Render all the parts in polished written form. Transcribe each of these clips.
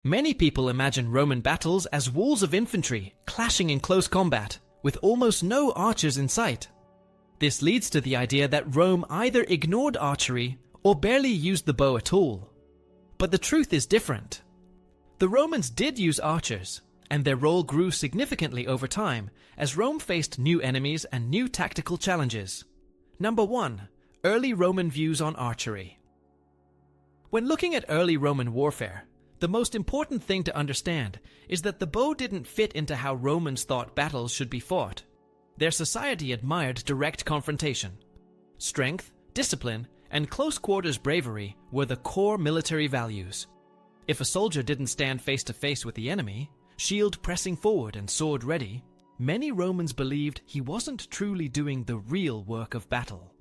Many people imagine Roman battles as walls of infantry clashing in close combat, with almost no archers in sight. This leads to the idea that Rome either ignored archery or barely used the bow at all. But the truth is different. The Romans did use archers, and their role grew significantly over time as Rome faced new enemies and new tactical challenges. Number 1. Early Roman views on archery. When looking at early Roman warfare, the most important thing to understand is that the bow didn't fit into how Romans thought battles should be fought. Their society admired direct confrontation. Strength, discipline, and close-quarters bravery were the core military values. If a soldier didn't stand face-to-face with the enemy, shield pressing forward and sword ready, many Romans believed he wasn't truly doing the real work of battle.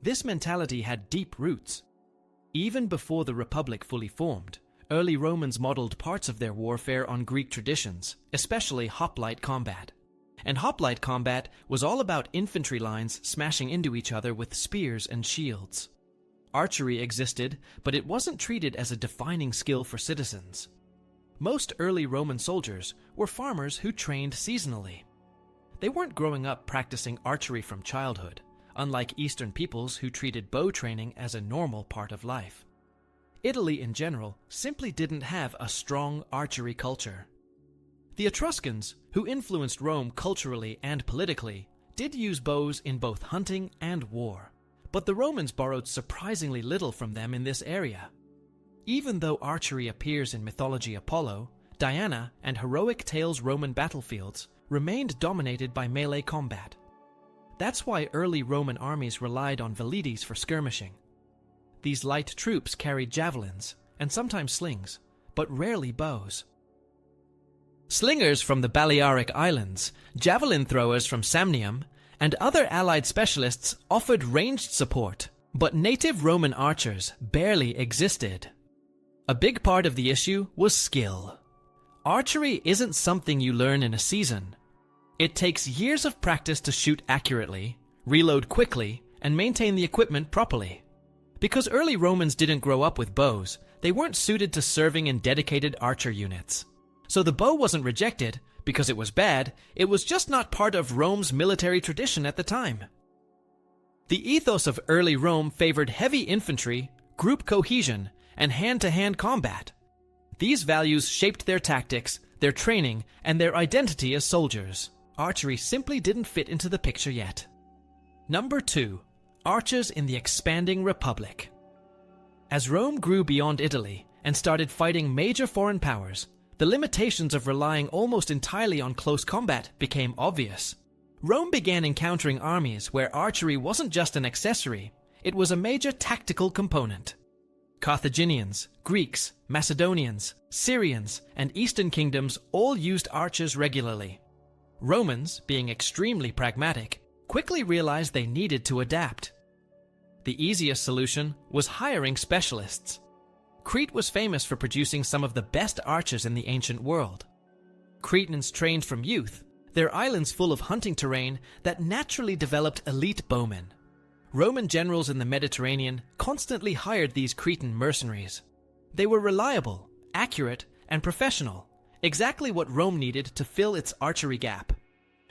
This mentality had deep roots. Even before the Republic fully formed, early Romans modeled parts of their warfare on Greek traditions, especially hoplite combat. And hoplite combat was all about infantry lines smashing into each other with spears and shields. Archery existed, but it wasn't treated as a defining skill for citizens. Most early Roman soldiers were farmers who trained seasonally. They weren't growing up practicing archery from childhood, unlike Eastern peoples who treated bow training as a normal part of life. Italy in general simply didn't have a strong archery culture. The Etruscans, who influenced Rome culturally and politically, did use bows in both hunting and war, but the Romans borrowed surprisingly little from them in this area. Even though archery appears in mythology Apollo, Diana, and heroic tales Roman battlefields remained dominated by melee combat. That's why early Roman armies relied on velites for skirmishing. These light troops carried javelins, and sometimes slings, but rarely bows. Slingers from the Balearic Islands, javelin throwers from Samnium, and other allied specialists offered ranged support, but native Roman archers barely existed. A big part of the issue was skill. Archery isn't something you learn in a season. It takes years of practice to shoot accurately, reload quickly, and maintain the equipment properly. Because early Romans didn't grow up with bows, they weren't suited to serving in dedicated archer units. So the bow wasn't rejected because it was bad, it was just not part of Rome's military tradition at the time. The ethos of early Rome favored heavy infantry, group cohesion, and hand-to-hand combat. These values shaped their tactics, their training, and their identity as soldiers. Archery simply didn't fit into the picture yet. Number 2. Archers in the expanding Republic. As Rome grew beyond Italy and started fighting major foreign powers, the limitations of relying almost entirely on close combat became obvious. Rome began encountering armies where archery wasn't just an accessory, it was a major tactical component. Carthaginians, Greeks, Macedonians, Syrians, and Eastern kingdoms all used archers regularly. Romans, being extremely pragmatic, quickly realized they needed to adapt. The easiest solution was hiring specialists. Crete was famous for producing some of the best archers in the ancient world. Cretans trained from youth, their islands full of hunting terrain that naturally developed elite bowmen. Roman generals in the Mediterranean constantly hired these Cretan mercenaries. They were reliable, accurate, and professional, exactly what Rome needed to fill its archery gap.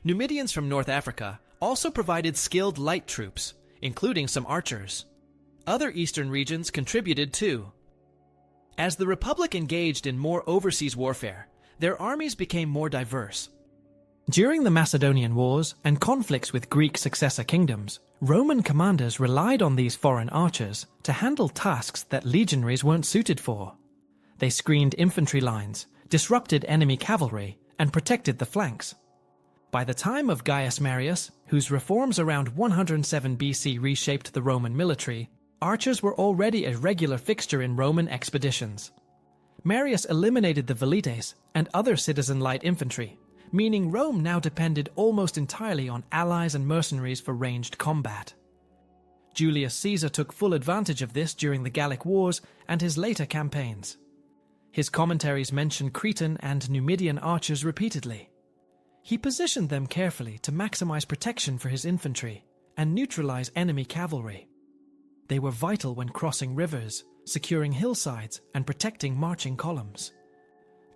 Numidians from North Africa also provided skilled light troops, including some archers. Other eastern regions contributed too. As the Republic engaged in more overseas warfare, their armies became more diverse. During the Macedonian Wars and conflicts with Greek successor kingdoms, Roman commanders relied on these foreign archers to handle tasks that legionaries weren't suited for. They screened infantry lines, disrupted enemy cavalry, and protected the flanks. By the time of Gaius Marius, whose reforms around 107 BC reshaped the Roman military, archers were already a regular fixture in Roman expeditions. Marius eliminated the velites and other citizen light infantry, meaning Rome now depended almost entirely on allies and mercenaries for ranged combat. Julius Caesar took full advantage of this during the Gallic Wars and his later campaigns. His commentaries mention Cretan and Numidian archers repeatedly. He positioned them carefully to maximize protection for his infantry and neutralize enemy cavalry. They were vital when crossing rivers, securing hillsides, and protecting marching columns.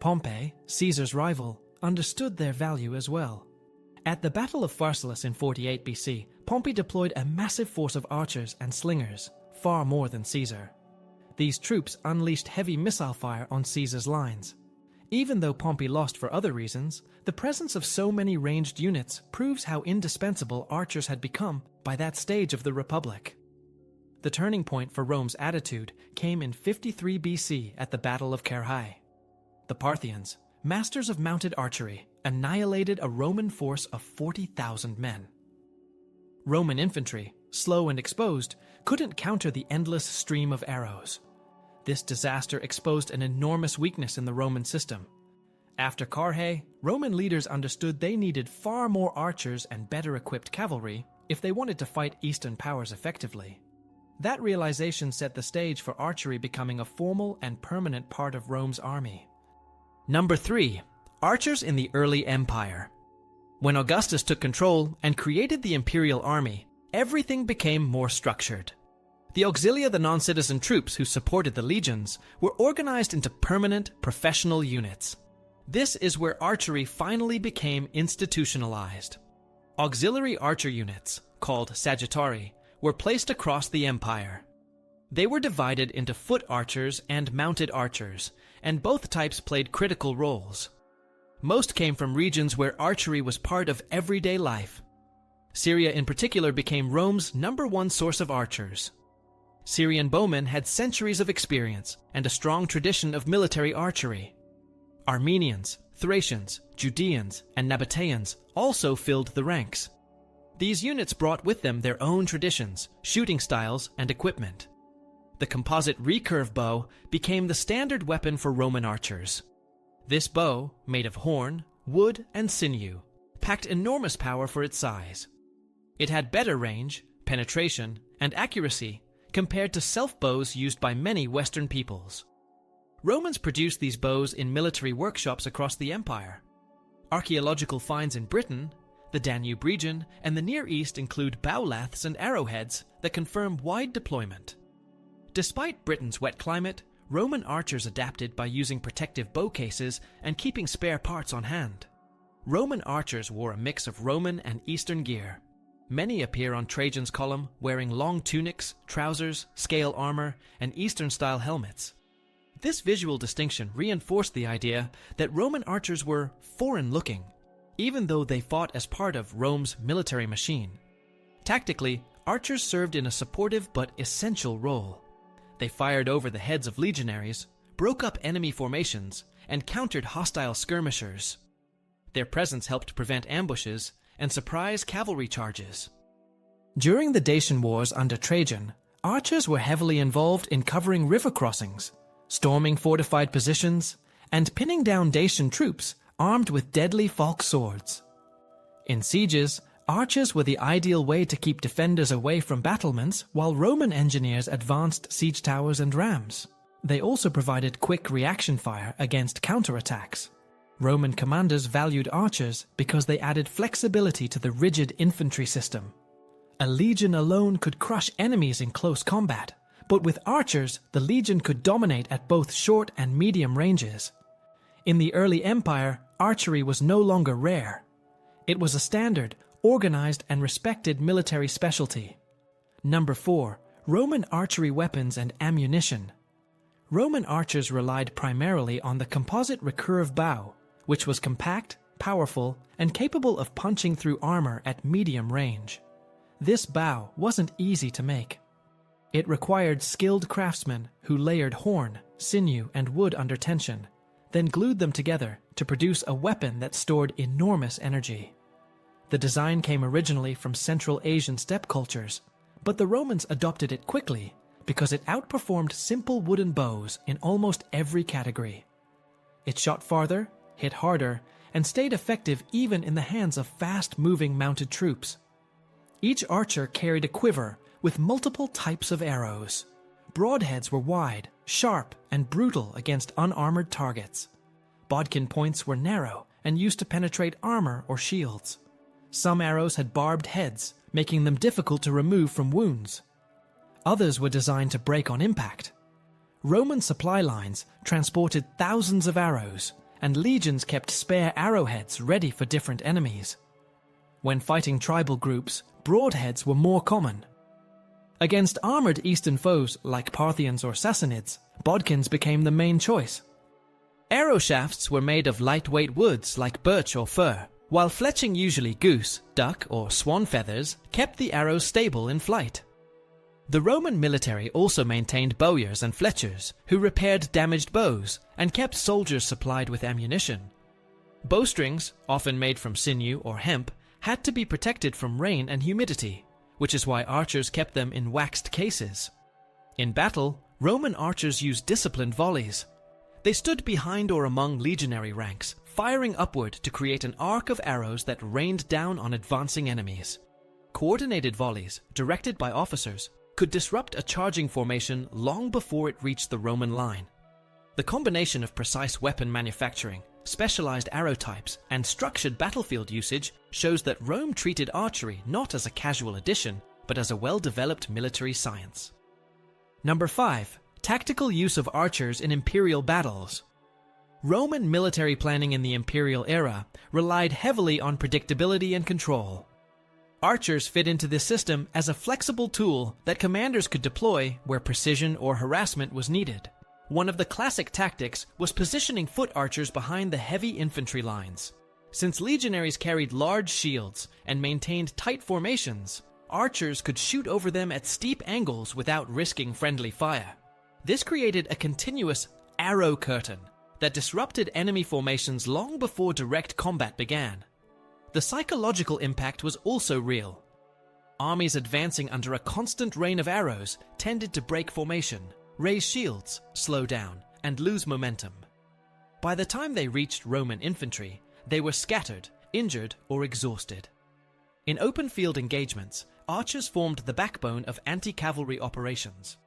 Pompey, Caesar's rival, understood their value as well. At the Battle of Pharsalus in 48 BC, Pompey deployed a massive force of archers and slingers, far more than Caesar. These troops unleashed heavy missile fire on Caesar's lines. Even though Pompey lost for other reasons, the presence of so many ranged units proves how indispensable archers had become by that stage of the Republic. The turning point for Rome's attitude came in 53 BC at the Battle of Carrhae. The Parthians, masters of mounted archery, annihilated a Roman force of 40,000 men. Roman infantry, slow and exposed, couldn't counter the endless stream of arrows. This disaster exposed an enormous weakness in the Roman system. After Carrhae, Roman leaders understood they needed far more archers and better equipped cavalry if they wanted to fight Eastern powers effectively. That realization set the stage for archery becoming a formal and permanent part of Rome's army. Number 3. Archers in the early empire. When Augustus took control and created the Imperial army, everything became more structured. The auxilia, the non-citizen troops who supported the legions, were organized into permanent, professional units. This is where archery finally became institutionalized. Auxiliary archer units, called sagittarii, were placed across the empire. They were divided into foot archers and mounted archers, and both types played critical roles. Most came from regions where archery was part of everyday life. Syria in particular became Rome's #1 source of archers. Syrian bowmen had centuries of experience and a strong tradition of military archery. Armenians, Thracians, Judeans, and Nabateans also filled the ranks. These units brought with them their own traditions, shooting styles, and equipment. The composite recurve bow became the standard weapon for Roman archers. This bow, made of horn, wood, and sinew, packed enormous power for its size. It had better range, penetration, and accuracy compared to self-bows used by many Western peoples. Romans produced these bows in military workshops across the empire. Archaeological finds in Britain, the Danube region, and the Near East include bow laths and arrowheads that confirm wide deployment. Despite Britain's wet climate, Roman archers adapted by using protective bow cases and keeping spare parts on hand. Roman archers wore a mix of Roman and Eastern gear. Many appear on Trajan's column wearing long tunics, trousers, scale armor, and Eastern-style helmets. This visual distinction reinforced the idea that Roman archers were foreign-looking, even though they fought as part of Rome's military machine. Tactically, archers served in a supportive but essential role. They fired over the heads of legionaries, broke up enemy formations, and countered hostile skirmishers. Their presence helped prevent ambushes and surprise cavalry charges. During the Dacian Wars under Trajan, archers were heavily involved in covering river crossings, storming fortified positions, and pinning down Dacian troops armed with deadly falk swords. In sieges, archers were the ideal way to keep defenders away from battlements while Roman engineers advanced siege towers and rams. They also provided quick reaction fire against counterattacks. Roman commanders valued archers because they added flexibility to the rigid infantry system. A legion alone could crush enemies in close combat, but with archers, the legion could dominate at both short and medium ranges. In the early empire, archery was no longer rare. It was a standard, organized, and respected military specialty. Number 4. Roman archery weapons and ammunition. Roman archers relied primarily on the composite recurve bow, which was compact, powerful, and capable of punching through armor at medium range. This bow wasn't easy to make. It required skilled craftsmen who layered horn, sinew, and wood under tension, then glued them together to produce a weapon that stored enormous energy. The design came originally from Central Asian steppe cultures, but the Romans adopted it quickly because it outperformed simple wooden bows in almost every category. It shot farther, hit harder, and stayed effective even in the hands of fast-moving mounted troops. Each archer carried a quiver with multiple types of arrows. Broadheads were wide, sharp, and brutal against unarmored targets. Bodkin points were narrow and used to penetrate armor or shields. Some arrows had barbed heads, making them difficult to remove from wounds. Others were designed to break on impact. Roman supply lines transported thousands of arrows, and legions kept spare arrowheads ready for different enemies. When fighting tribal groups, broadheads were more common. Against armored eastern foes like Parthians or Sassanids, bodkins became the main choice. Arrow shafts were made of lightweight woods like birch or fir, while fletching usually goose, duck, or swan feathers kept the arrows stable in flight. The Roman military also maintained bowyers and fletchers, who repaired damaged bows and kept soldiers supplied with ammunition. Bowstrings, often made from sinew or hemp, had to be protected from rain and humidity, which is why archers kept them in waxed cases. In battle, Roman archers used disciplined volleys. They stood behind or among legionary ranks, firing upward to create an arc of arrows that rained down on advancing enemies. Coordinated volleys, directed by officers, could disrupt a charging formation long before it reached the Roman line. The combination of precise weapon manufacturing, specialized arrow types, and structured battlefield usage shows that Rome treated archery not as a casual addition, but as a well-developed military science. Number 5. Tactical use of archers in imperial battles. Roman military planning in the imperial era relied heavily on predictability and control. Archers fit into this system as a flexible tool that commanders could deploy where precision or harassment was needed. One of the classic tactics was positioning foot archers behind the heavy infantry lines. Since legionaries carried large shields and maintained tight formations, archers could shoot over them at steep angles without risking friendly fire. This created a continuous arrow curtain that disrupted enemy formations long before direct combat began. The psychological impact was also real. Armies advancing under a constant rain of arrows tended to break formation, raise shields, slow down, and lose momentum. By the time they reached Roman infantry, they were scattered, injured, or exhausted. In open field engagements, archers formed the backbone of anti-cavalry operations.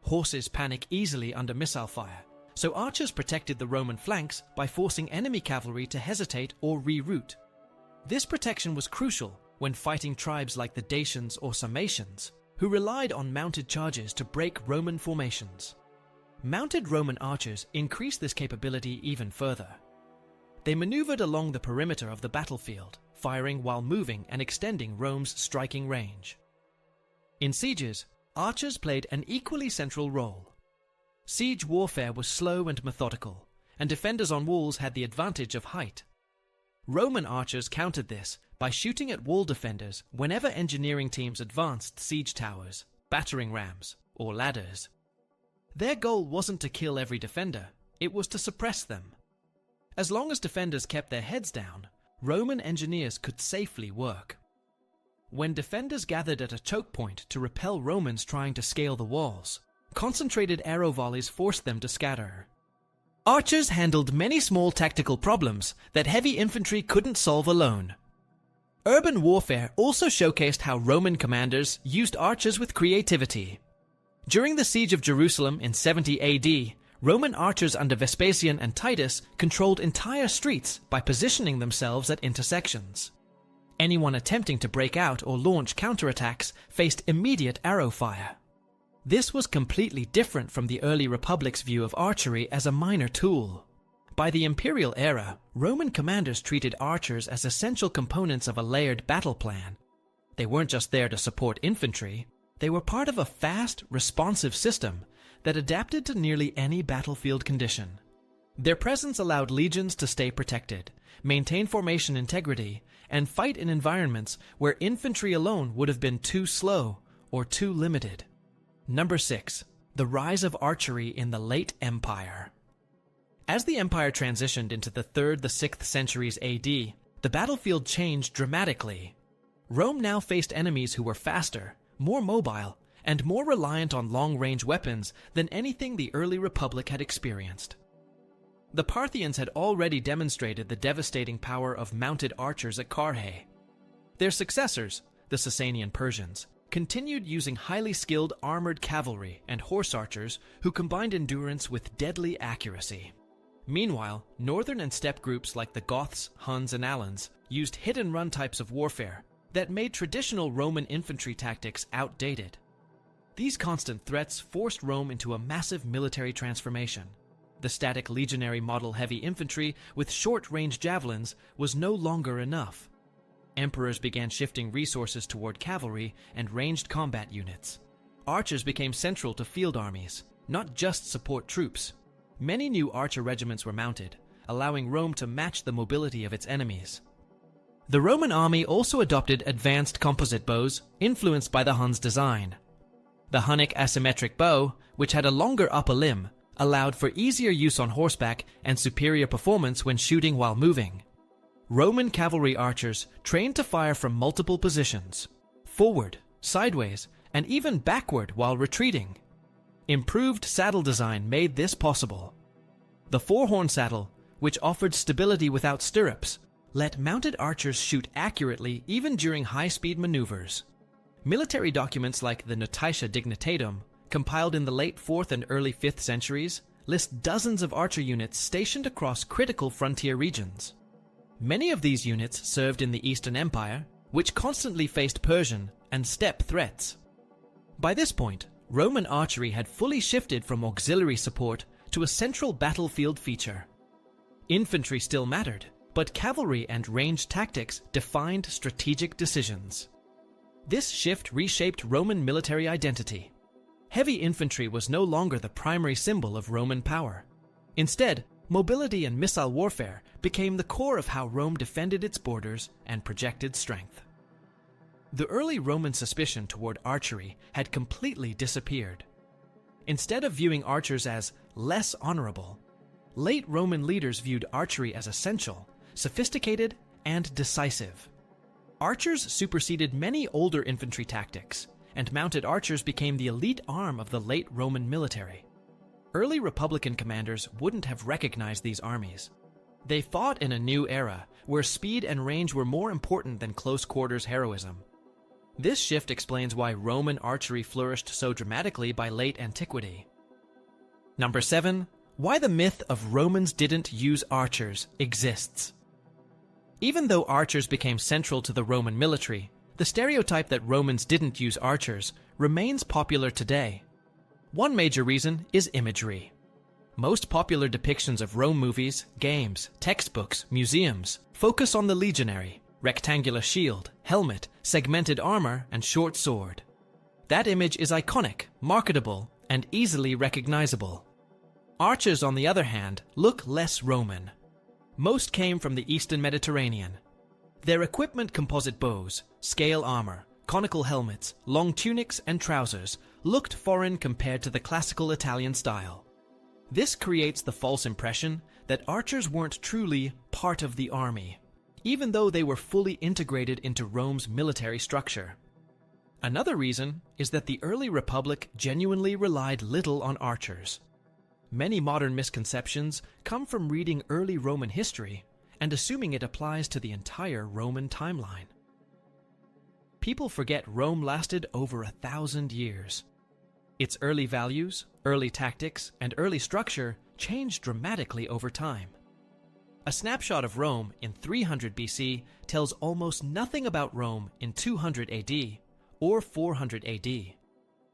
Horses panic easily under missile fire, so archers protected the Roman flanks by forcing enemy cavalry to hesitate or reroute. This protection was crucial when fighting tribes like the Dacians or Sarmatians, who relied on mounted charges to break Roman formations. Mounted Roman archers increased this capability even further. They maneuvered along the perimeter of the battlefield, firing while moving and extending Rome's striking range. In sieges, archers played an equally central role. Siege warfare was slow and methodical, and defenders on walls had the advantage of height. Roman archers countered this by shooting at wall defenders whenever engineering teams advanced siege towers, battering rams, or ladders. Their goal wasn't to kill every defender, it was to suppress them. As long as defenders kept their heads down, Roman engineers could safely work. When defenders gathered at a choke point to repel Romans trying to scale the walls, concentrated arrow volleys forced them to scatter. Archers handled many small tactical problems that heavy infantry couldn't solve alone. Urban warfare also showcased how Roman commanders used archers with creativity. During the siege of Jerusalem in 70 AD, Roman archers under Vespasian and Titus controlled entire streets by positioning themselves at intersections. Anyone attempting to break out or launch counterattacks faced immediate arrow fire. This was completely different from the early Republic's view of archery as a minor tool. By the Imperial era, Roman commanders treated archers as essential components of a layered battle plan. They weren't just there to support infantry, they were part of a fast, responsive system that adapted to nearly any battlefield condition. Their presence allowed legions to stay protected, maintain formation integrity, and fight in environments where infantry alone would have been too slow or too limited. Number 6. The rise of archery in the late Empire. As the Empire transitioned into the 3rd to 6th centuries AD, the battlefield changed dramatically. Rome now faced enemies who were faster, more mobile, and more reliant on long-range weapons than anything the early Republic had experienced. The Parthians had already demonstrated the devastating power of mounted archers at Carrhae. Their successors, the Sassanian Persians, continued using highly skilled armored cavalry and horse archers who combined endurance with deadly accuracy. Meanwhile, northern and steppe groups like the Goths, Huns, and Alans used hit-and-run types of warfare that made traditional Roman infantry tactics outdated. These constant threats forced Rome into a massive military transformation. The static legionary model heavy infantry with short-range javelins was no longer enough. Emperors began shifting resources toward cavalry and ranged combat units. Archers became central to field armies, not just support troops. Many new archer regiments were mounted, allowing Rome to match the mobility of its enemies. The Roman army also adopted advanced composite bows, influenced by the Huns' design. The Hunnic asymmetric bow, which had a longer upper limb, allowed for easier use on horseback and superior performance when shooting while moving. Roman cavalry archers trained to fire from multiple positions, forward, sideways, and even backward while retreating. Improved saddle design made this possible. The four-horn saddle, which offered stability without stirrups, let mounted archers shoot accurately even during high-speed maneuvers. Military documents like the Notitia Dignitatum, compiled in the late 4th and early 5th centuries, list dozens of archer units stationed across critical frontier regions. Many of these units served in the Eastern Empire, which constantly faced Persian and steppe threats. By this point, Roman archery had fully shifted from auxiliary support to a central battlefield feature. Infantry still mattered, but cavalry and ranged tactics defined strategic decisions. This shift reshaped Roman military identity. Heavy infantry was no longer the primary symbol of Roman power. Instead, mobility and missile warfare became the core of how Rome defended its borders and projected strength. The early Roman suspicion toward archery had completely disappeared. Instead of viewing archers as less honorable, late Roman leaders viewed archery as essential, sophisticated, and decisive. Archers superseded many older infantry tactics, and mounted archers became the elite arm of the late Roman military. Early Republican commanders wouldn't have recognized these armies. They fought in a new era, where speed and range were more important than close-quarters heroism. This shift explains why Roman archery flourished so dramatically by late antiquity. Number 7. Why the myth of Romans didn't use archers exists. Even though archers became central to the Roman military, the stereotype that Romans didn't use archers remains popular today. One major reason is imagery. Most popular depictions of Rome movies, games, textbooks, museums focus on the legionary, rectangular shield, helmet, segmented armor, and short sword. That image is iconic, marketable, and easily recognizable. Archers, on the other hand, look less Roman. Most came from the Eastern Mediterranean. Their equipment, composite bows, scale armor, conical helmets, long tunics, and trousers, looked foreign compared to the classical Italian style. This creates the false impression that archers weren't truly part of the army, even though they were fully integrated into Rome's military structure. Another reason is that the early Republic genuinely relied little on archers. Many modern misconceptions come from reading early Roman history and assuming it applies to the entire Roman timeline. People forget Rome lasted over 1,000 years. Its early values, early tactics, and early structure changed dramatically over time. A snapshot of Rome in 300 BC tells almost nothing about Rome in 200 AD or 400 AD.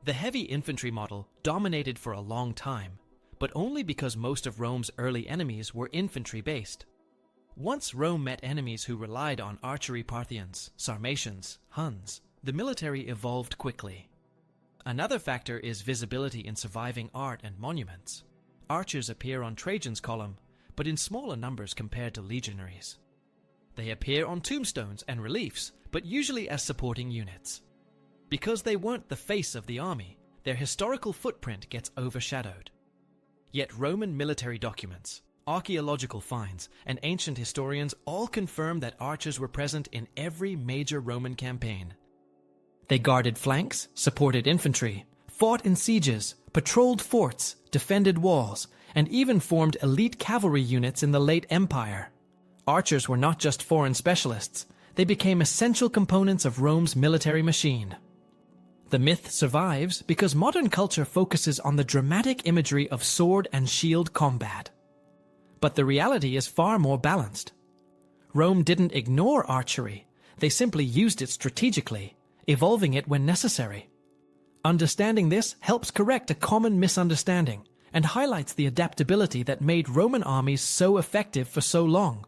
The heavy infantry model dominated for a long time, but only because most of Rome's early enemies were infantry-based. Once Rome met enemies who relied on archery, Parthians, Sarmatians, Huns, the military evolved quickly. Another factor is visibility in surviving art and monuments. Archers appear on Trajan's column, but in smaller numbers compared to legionaries. They appear on tombstones and reliefs, but usually as supporting units. Because they weren't the face of the army, their historical footprint gets overshadowed. Yet Roman military documents, archaeological finds, and ancient historians all confirm that archers were present in every major Roman campaign. They guarded flanks, supported infantry, fought in sieges, patrolled forts, defended walls, and even formed elite cavalry units in the late Empire. Archers were not just foreign specialists, they became essential components of Rome's military machine. The myth survives because modern culture focuses on the dramatic imagery of sword and shield combat. But the reality is far more balanced. Rome didn't ignore archery, they simply used it strategically, evolving it when necessary. Understanding this helps correct a common misunderstanding and highlights the adaptability that made Roman armies so effective for so long.